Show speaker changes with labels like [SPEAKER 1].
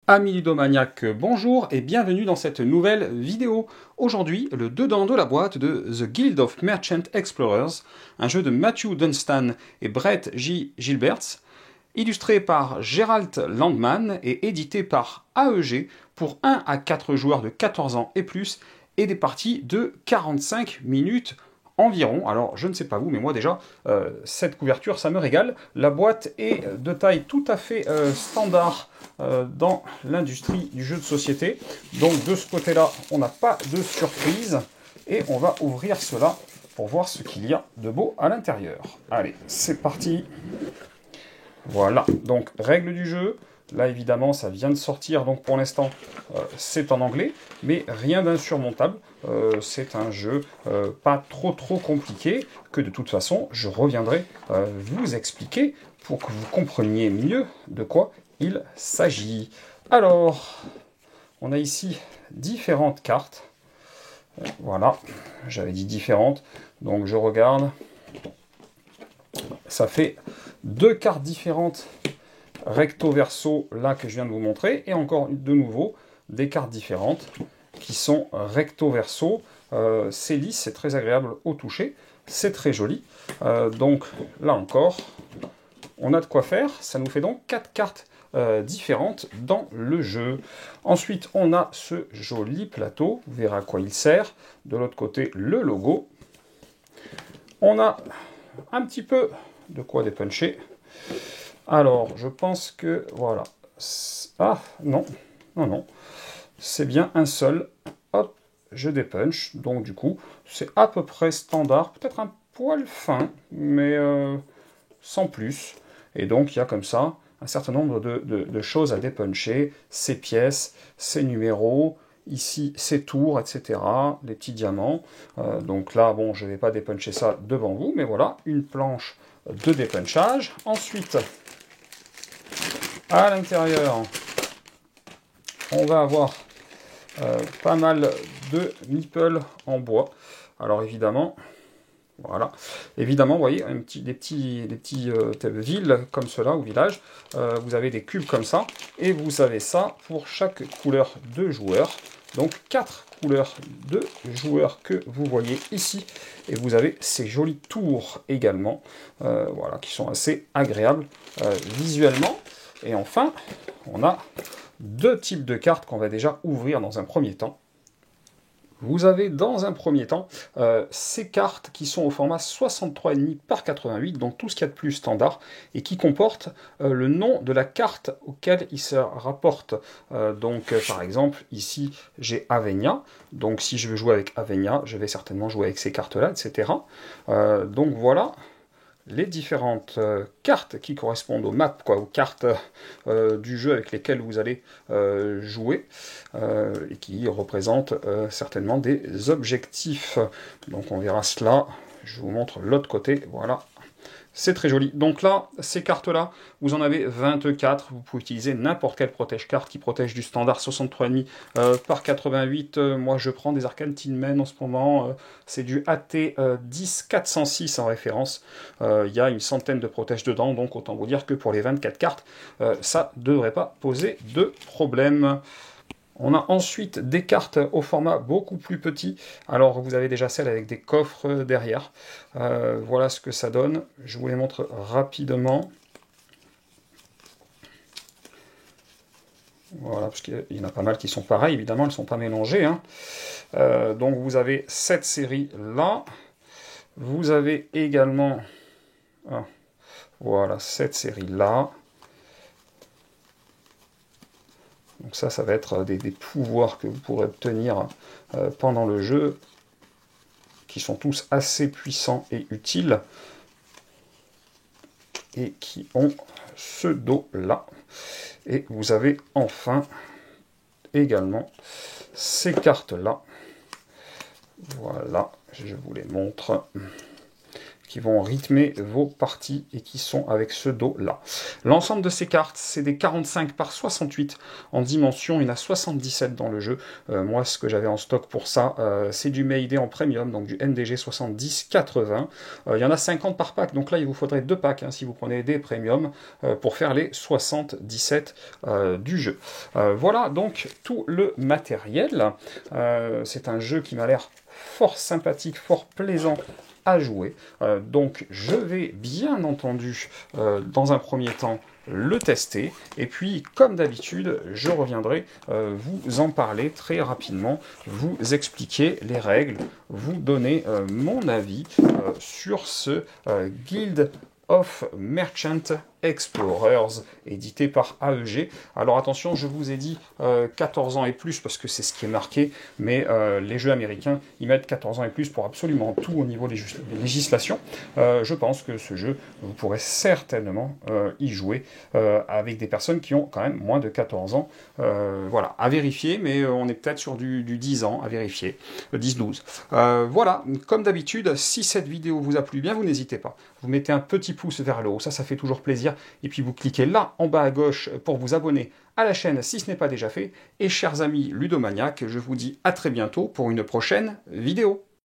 [SPEAKER 1] Amis ludomaniaques, bonjour et bienvenue dans cette nouvelle vidéo. Aujourd'hui, le dedans de la boîte de The Guild of Merchant Explorers, un jeu de Matthew Dunstan et Brett J. Gilberts, illustré par Gerald Landman et édité par AEG pour 1 à 4 joueurs de 14 ans et plus et des parties de 45 minutes environ. Alors, je ne sais pas vous, mais moi déjà, cette couverture, ça me régale. La boîte est de taille tout à fait standard dans l'industrie du jeu de société. Donc, de ce côté-là, on n'a pas de surprise. Et on va ouvrir cela pour voir ce qu'il y a de beau à l'intérieur. Allez, c'est parti. Voilà, donc règles du jeu. Là, évidemment, ça vient de sortir, donc pour l'instant, c'est en anglais, mais rien d'insurmontable. C'est un jeu pas trop compliqué, que de toute façon, je reviendrai vous expliquer pour que vous compreniez mieux de quoi il s'agit. Alors, on a ici différentes cartes. Voilà, j'avais dit différentes, donc je regarde. Ça fait 2 cartes différentes recto verso là que je viens de vous montrer, et encore de nouveau des cartes différentes qui sont recto verso. C'est lisse, c'est très agréable au toucher, c'est très joli. Donc là encore, on a de quoi faire. Ça nous fait donc 4 cartes différentes dans le jeu. Ensuite, on a ce joli plateau, vous verrez à quoi il sert. De l'autre côté, le logo. On a un petit peu de quoi dépuncher. Alors, je pense que, voilà. Ah, non, non. C'est bien un seul. Hop, je dépunch. Donc, du coup, c'est à peu près standard. Peut-être un poil fin, mais sans plus. Et donc, il y a comme ça un certain nombre de choses à dépuncher. Ces pièces, ces numéros, ici, ces tours, etc. Les petits diamants. Donc là, bon, je ne vais pas dépuncher ça devant vous, mais voilà, une planche de dépunchage. Ensuite, à l'intérieur, on va avoir pas mal de meeples en bois. Alors évidemment, voilà. Évidemment, vous voyez, des petits villes comme cela, ou villages, vous avez des cubes comme ça, et vous avez ça pour chaque couleur de joueur. Donc 4 couleurs de joueurs que vous voyez ici, et vous avez ces jolis tours également, voilà, qui sont assez agréables visuellement. Et enfin, on a 2 types de cartes qu'on va déjà ouvrir dans un premier temps. Vous avez dans un premier temps ces cartes qui sont au format 63,5 par 88, donc tout ce qu'il y a de plus standard, et qui comportent le nom de la carte auquel il se rapporte. Donc par exemple, ici j'ai Avenia, donc si je veux jouer avec Avenia, je vais certainement jouer avec ces cartes-là, etc. Donc voilà les différentes cartes qui correspondent aux maps, quoi, aux cartes du jeu avec lesquelles vous allez jouer, et qui représentent certainement des objectifs. Donc on verra cela, je vous montre l'autre côté, voilà. C'est très joli. Donc là, ces cartes-là, vous en avez 24. Vous pouvez utiliser n'importe quelle protège-carte qui protège du standard 63,5 par 88. Moi, je prends des Arcane Tinmen en ce moment. C'est du AT 10406 en référence. Il y a une centaine de protèges dedans. Donc, autant vous dire que pour les 24 cartes, ça ne devrait pas poser de problème. On a ensuite des cartes au format beaucoup plus petit. Alors vous avez déjà celles avec des coffres derrière. Voilà ce que ça donne. Je vous les montre rapidement. Voilà, parce qu'il y en a pas mal qui sont pareilles, évidemment, elles ne sont pas mélangées. Hein. Donc vous avez cette série-là. Vous avez également voilà, cette série-là. Donc ça va être des pouvoirs que vous pourrez obtenir pendant le jeu, qui sont tous assez puissants et utiles, et qui ont ce dos-là. Et vous avez enfin également ces cartes-là. Voilà, je vous les montre, qui vont rythmer vos parties et qui sont avec ce dos-là. L'ensemble de ces cartes, c'est des 45 par 68 en dimension. Il y en a 77 dans le jeu. Moi, ce que j'avais en stock pour ça, c'est du Mayday en premium, donc du NDG 70-80. Il y en a 50 par pack, donc là, il vous faudrait 2 packs si vous prenez des premium pour faire les 77 du jeu. Voilà donc tout le matériel. C'est un jeu qui m'a l'air fort sympathique, fort plaisant à jouer. Donc je vais bien entendu dans un premier temps le tester, et puis comme d'habitude je reviendrai vous en parler très rapidement, vous expliquer les règles, vous donner mon avis sur ce Guild of Merchant Explorers, édité par AEG. Alors attention, je vous ai dit 14 ans et plus, parce que c'est ce qui est marqué, mais les jeux américains, ils mettent 14 ans et plus pour absolument tout au niveau des législations. Je pense que ce jeu, vous pourrez certainement y jouer avec des personnes qui ont quand même moins de 14 ans. Voilà, à vérifier, mais on est peut-être sur du 10 ans à vérifier, 10-12. Voilà, comme d'habitude, si cette vidéo vous a plu, bien vous n'hésitez pas. Vous mettez un petit pouce vers le haut, ça fait toujours plaisir. Et puis vous cliquez là en bas à gauche pour vous abonner à la chaîne si ce n'est pas déjà fait. Et chers amis ludomaniaques, je vous dis à très bientôt pour une prochaine vidéo.